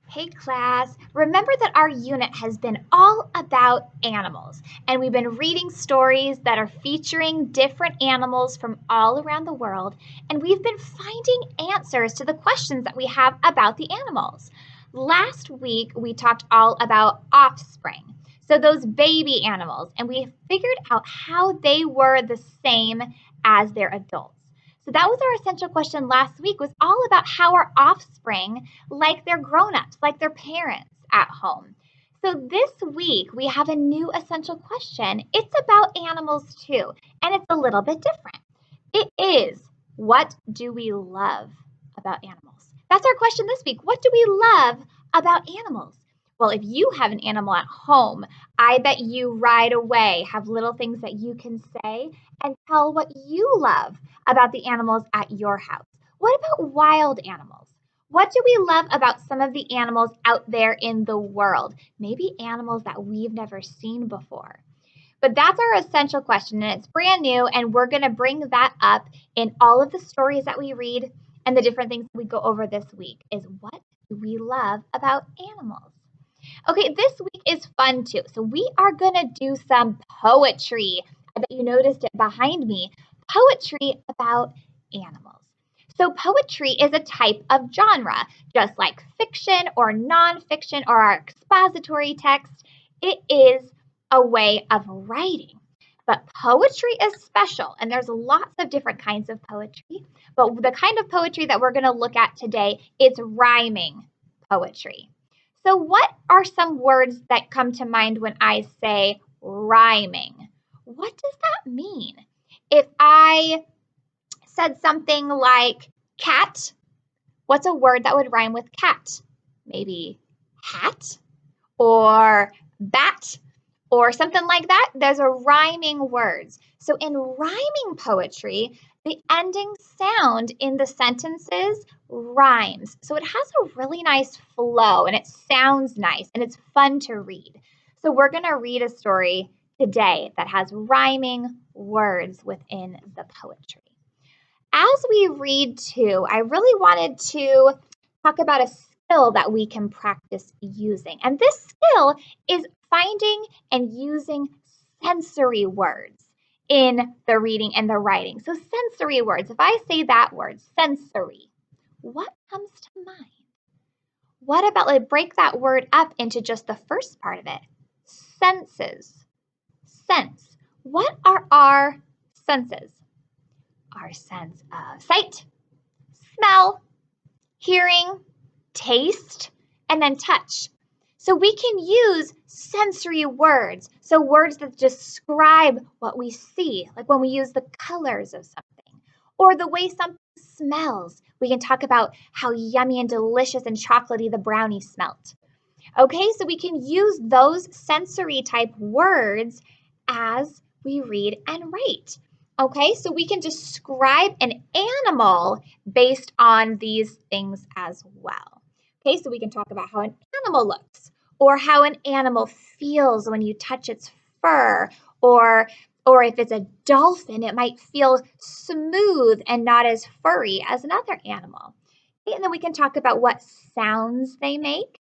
Hey class, remember that our unit has been all about animals, and we've been reading stories that are featuring different animals from all around the world, and we've been finding answers to the questions that we have about the animals. Last week, we talked all about offspring, so those baby animals, and we figured out how they were the same as their adults. So that was our essential question last week, was all about how our offspring like they're grown-ups, like their parents at home. So this week we have a new essential question. It's about animals too, and it's a little bit different. It is, what do we love about animals? That's our question this week. What do we love about animals? Well, if you have an animal at home, I bet you right away have little things that you can say and tell what you love about the animals at your house. What about wild animals? What do we love about some of the animals out there in the world? Maybe animals that we've never seen before. But that's our essential question, and it's brand new, and we're going to bring that up in all of the stories that we read and the different things we go over this week is what do we love about animals? Okay, this week is fun too. So we are going to do some poetry. I bet you noticed it behind me. Poetry about animals. So poetry is a type of genre, just like fiction or nonfiction or our expository text. It is a way of writing. But poetry is special, and there's lots of different kinds of poetry. But the kind of poetry that we're going to look at today is rhyming poetry. So, what are some words that come to mind when I say rhyming? What does that mean? If I said something like cat, what's a word that would rhyme with cat? Maybe hat or bat or something like that. Those are rhyming words. So in rhyming poetry, the ending sound in the sentences rhymes. So it has a really nice flow and it sounds nice and it's fun to read. So we're going to read a story today that has rhyming words within the poetry. As we read too, I really wanted to talk about a skill that we can practice using. And this skill is finding and using sensory words in the reading and the writing. So sensory words, if I say that word, sensory, what comes to mind? What about, like, break that word up into just the first part of it? Senses, sense. What are our senses? Our sense of sight, smell, hearing, taste, and then touch. So we can use sensory words, so words that describe what we see, like when we use the colors of something, or the way something smells. We can talk about how yummy and delicious and chocolatey the brownie smelt. Okay, so we can use those sensory type words as we read and write. Okay, so we can describe an animal based on these things as well. Okay, so we can talk about how an animal looks or how an animal feels when you touch its fur, or if it's a dolphin, it might feel smooth and not as furry as another animal. Okay, and then we can talk about what sounds they make.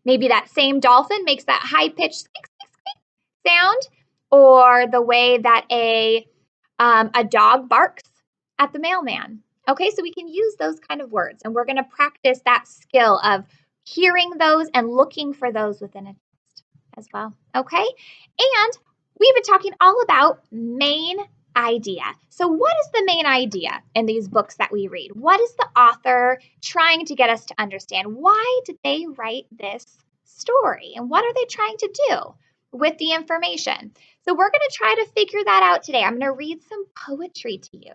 Maybe that same dolphin makes that high-pitched squeak, squeak, squeak sound, or the way that a dog barks at the mailman. Okay, so we can use those kind of words, and we're going to practice that skill of hearing those and looking for those within a text as well. Okay, and we've been talking all about main idea. So, what is the main idea in these books that we read? What is the author trying to get us to understand? Why did they write this story? And what are they trying to do with the information? So, we're going to try to figure that out today. I'm going to read some poetry to you,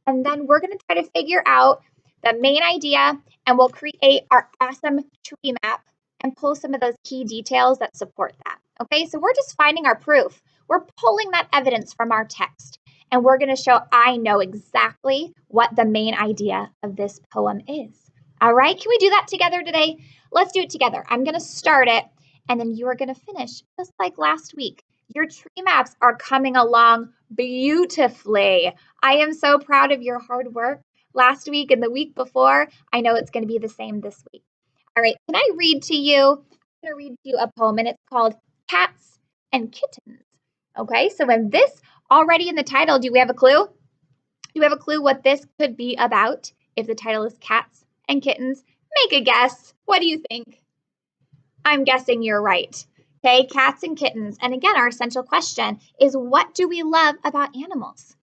and then we're going to try to figure out the main idea, and we'll create our awesome tree map and pull some of those key details that support that. Okay, so we're just finding our proof. We're pulling that evidence from our text, and we're going to show I know exactly what the main idea of this poem is. All right, can we do that together today? Let's do it together. I'm going to start it, and then you are going to finish just like last week. Your tree maps are coming along beautifully. I am so proud of your hard work last week and the week before. I know it's going to be the same this week. All right, can I read to you? I'm going to read to you a poem, and it's called Cats and Kittens. Okay, so in this, already in the title, do we have a clue? Do you have a clue what this could be about? If the title is Cats and Kittens, make a guess. What do you think? I'm guessing you're right. Okay, cats and kittens. And again, our essential question is, what do we love about animals?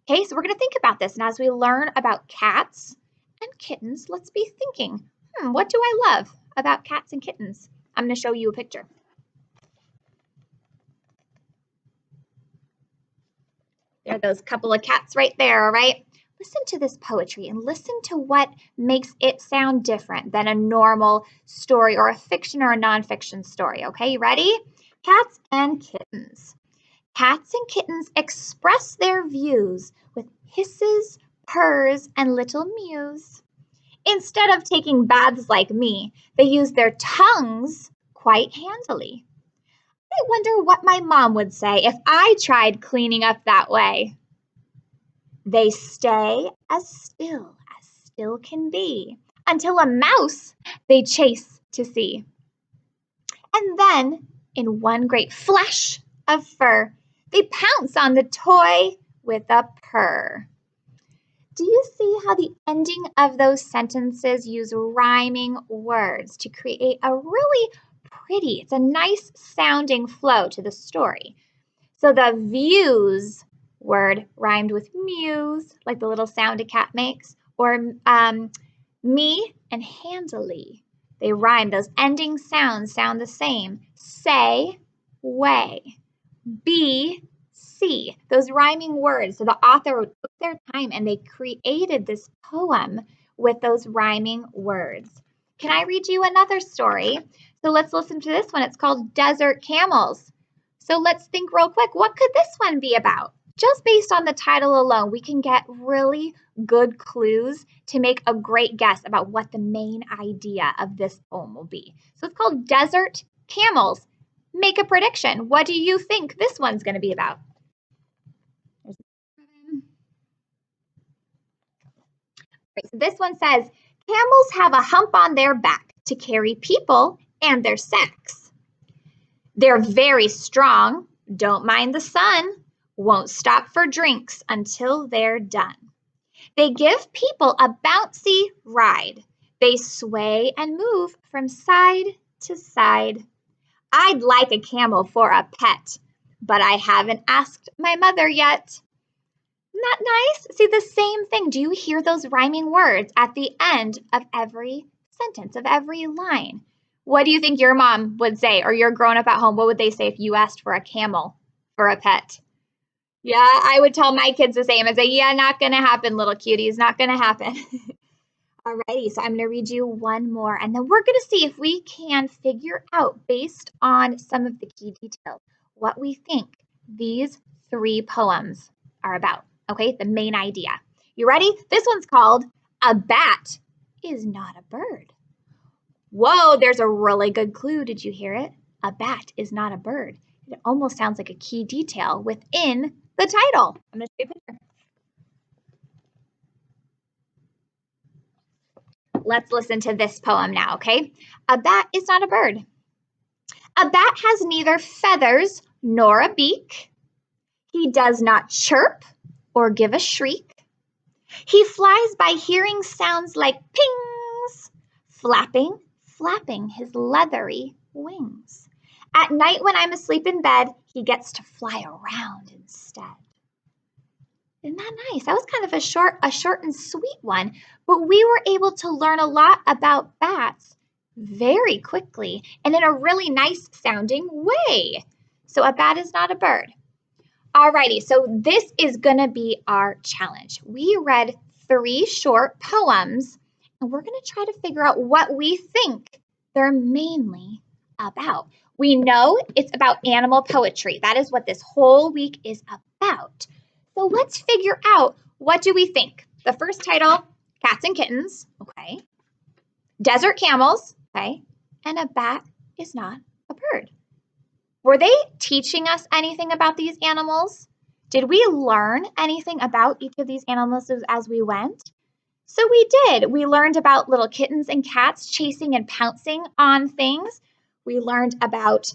Okay, so we're going to think about this. And as we learn about cats and kittens, let's be thinking, what do I love about cats and kittens? I'm going to show you a picture. There are those couple of cats right there, all right? Listen to this poetry and listen to what makes it sound different than a normal story or a fiction or a nonfiction story, okay? You ready? Cats and kittens. Cats and kittens express their views with hisses, purrs, and little mews. Instead of taking baths like me, they use their tongues quite handily. I wonder what my mom would say if I tried cleaning up that way. They stay as still can be, until a mouse they chase to see. And then, in one great flash of fur, they pounce on the toy with a purr. Do you see how the ending of those sentences use rhyming words to create a really pretty, it's a nice sounding flow to the story. So the views word rhymed with mews, like the little sound a cat makes, or me and handily. They rhyme. Those ending sounds sound the same. Say, way. Be, see. Those rhyming words. So the author took their time and they created this poem with those rhyming words. Can I read you another story? So let's listen to this one. It's called Desert Camels. So let's think real quick. What could this one be about? Just based on the title alone, we can get really good clues to make a great guess about what the main idea of this poem will be. So it's called Desert Camels. Make a prediction. What do you think this one's going to be about? So this one says, camels have a hump on their back to carry people and their sacks. They're very strong, don't mind the sun, won't stop for drinks until they're done. They give people a bouncy ride. They sway and move from side to side. I'd like a camel for a pet, but I haven't asked my mother yet. Isn't that nice? See, the same thing. Do you hear those rhyming words at the end of every sentence, of every line? What do you think your mom would say, or your grown-up at home, what would they say if you asked for a camel for a pet? Yeah, I would tell my kids the same. I'd say, yeah, not going to happen, little cuties, not going to happen. Alrighty, so I'm going to read you one more, and then we're going to see if we can figure out, based on some of the key details, what we think these three poems are about, okay? The main idea. You ready? This one's called A Bat is Not a Bird. Whoa, there's a really good clue. Did you hear it? A bat is not a bird. It almost sounds like a key detail within the title. I'm going to show you a picture. Let's listen to this poem now, okay? A bat is not a bird. A bat has neither feathers nor a beak. He does not chirp or give a shriek. He flies by hearing sounds like pings, flapping his leathery wings. At night when I'm asleep in bed, he gets to fly around instead. Isn't that nice? That was kind of a short and sweet one, but we were able to learn a lot about bats very quickly and in a really nice sounding way. So a bat is not a bird. Alrighty, so this is gonna be our challenge. We read 3 short poems and we're gonna try to figure out what we think they're mainly about. We know it's about animal poetry. That is what this whole week is about. So let's figure out, what do we think? The first title, Cats and Kittens, okay. Desert Camels, okay. And a bat is not a bird. Were they teaching us anything about these animals? Did we learn anything about each of these animals as we went? So we did. We learned about little kittens and cats chasing and pouncing on things. We learned about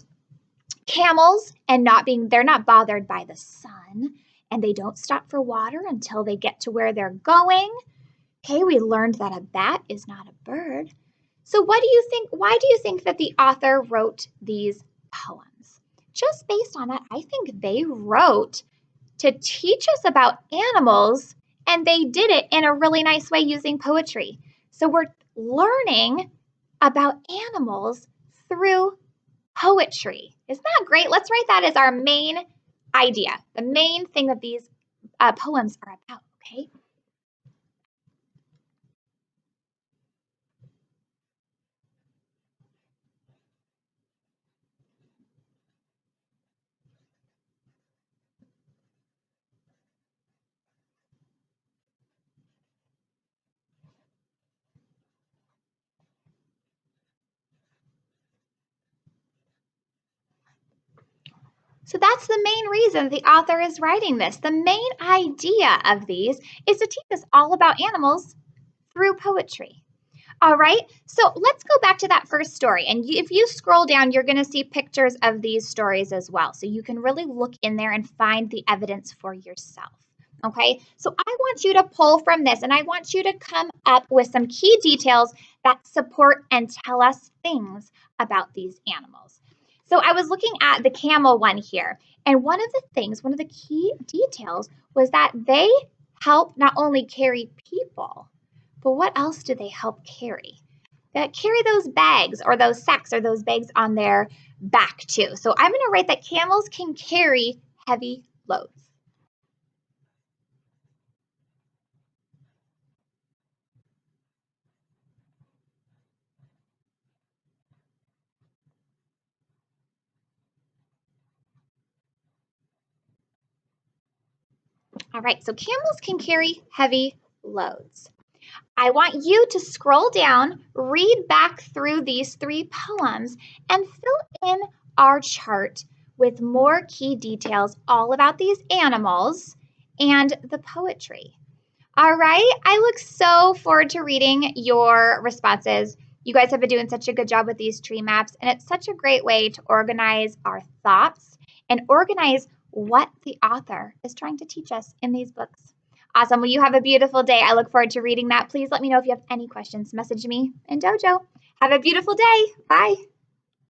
camels and they're not bothered by the sun, and they don't stop for water until they get to where they're going. Okay, we learned that a bat is not a bird. So what do you think? Why do you think that the author wrote these poems? Just based on that, I think they wrote to teach us about animals, and they did it in a really nice way using poetry. So we're learning about animals through poetry. Isn't that great? Let's write that as our main idea, the main thing that these poems are about, okay? So that's the main reason the author is writing this. The main idea of these is to teach us all about animals through poetry. All right, so let's go back to that first story. And if you scroll down, you're going to see pictures of these stories as well. So you can really look in there and find the evidence for yourself. Okay, so I want you to pull from this and I want you to come up with some key details that support and tell us things about these animals. So I was looking at the camel one here, and one of the key details was that they help not only carry people, but what else do they help carry? That carry those bags or those sacks or those bags on their back too. So I'm going to write that camels can carry heavy loads. All right, so camels can carry heavy loads. I want you to scroll down, read back through these three poems, and fill in our chart with more key details all about these animals and the poetry. All right, I look so forward to reading your responses. You guys have been doing such a good job with these tree maps, and it's such a great way to organize our thoughts and organize what the author is trying to teach us in these books. Awesome. Well, you have a beautiful day. I look forward to reading that. Please let me know if you have any questions. Message me in Dojo. Have a beautiful day. Bye.